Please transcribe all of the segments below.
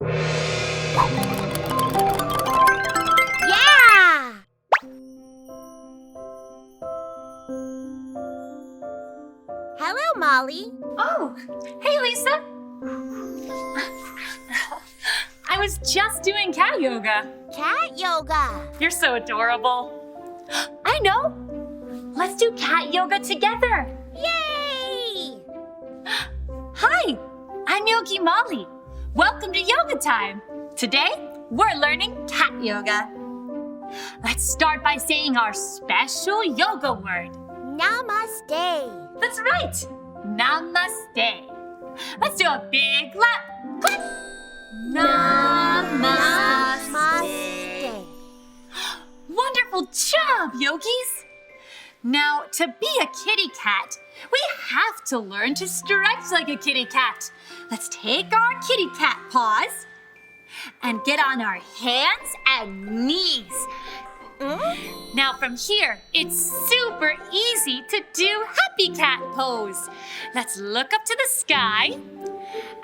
Yeah! Hello, Molly. Oh, hey, Lisa. I was just doing cat yoga. Cat yoga. You're so adorable. I know. Let's do cat yoga together. Yay! Hi, I'm Yogi Molly. Welcome to Yoga Time. Today, we're learning cat yoga. Let's start by saying our special yoga word. Namaste. That's right. Namaste. Let's do a big clap. Clap. Namaste. Namaste. Wonderful job, yogis. Now, to be a kitty cat, we have to learn to stretch like a kitty cat. Let's take our kitty cat paws and get on our hands and knees. Now from here, it's super easy to do happy cat pose. Let's look up to the sky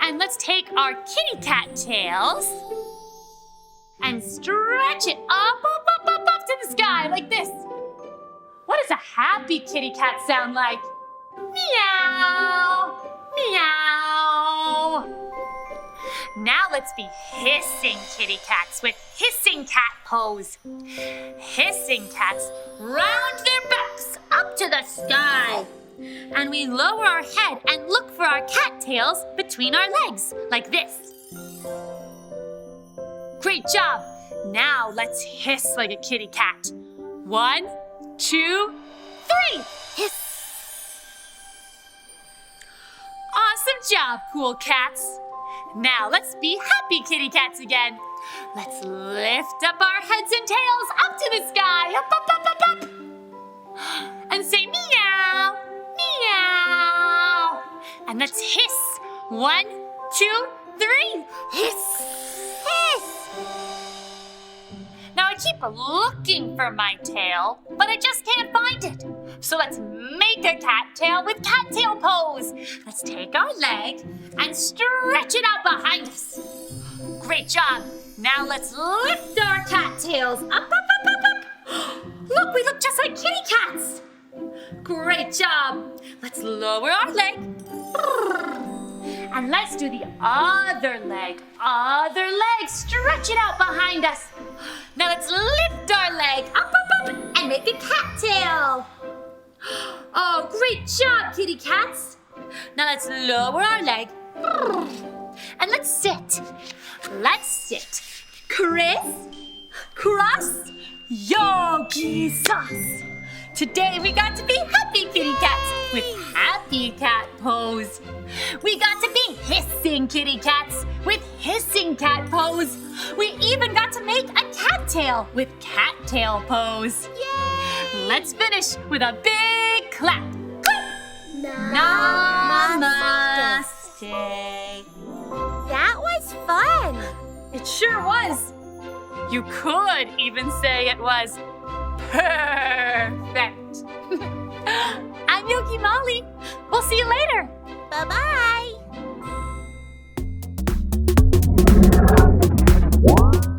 and let's take our kitty cat tails and stretch it up to the sky like this. What does a happy kitty cat sound like? Meow, meow. Now let's be hissing kitty cats with hissing cat pose. Hissing cats round their backs up to the sky. And we lower our head and look for our cat tails between our legs, like this. Great job. Now let's hiss like a kitty cat. 1, 2, 3. Hiss. Awesome job, cool cats. Now let's be happy kitty cats again. Let's lift up our heads and tails up to the sky. Up, up, up, up, up. And say meow, meow. And let's hiss. 1, 2, 3. Hiss. Hiss. Now I keep looking for my tail, but I just can't find it. So let's make a cat tail with cat tail pose. Let's take our leg and stretch it out behind us. Great job. Now let's lift our cat tails up, up, up, up, up. Look, we look just like kitty cats. Great job. Let's lower our leg. And let's do the other leg. Other leg. Stretch it out behind us. Now let's lift our leg up, up, up, and make a cat tail. Oh, great job, kitty cats. Now let's lower our leg. And let's sit. Let's sit. Criss, cross, yogi sauce. Today we got to be happy kitty cats with happy cat pose. We got to be hissing kitty cats with hissing cat pose. We even got to make a cat tail with cat tail pose. Yay! Let's finish with a big clap. Clap! Namaste. That was fun. It sure was. You could even say it was perfect. I'm Yogi Molly. We'll see you later. Bye-bye.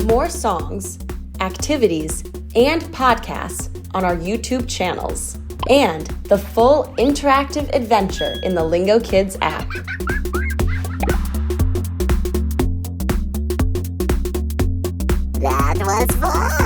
More songs, activities, and podcasts on our YouTube channels, and the full interactive adventure in the Lingo Kids app. That was fun.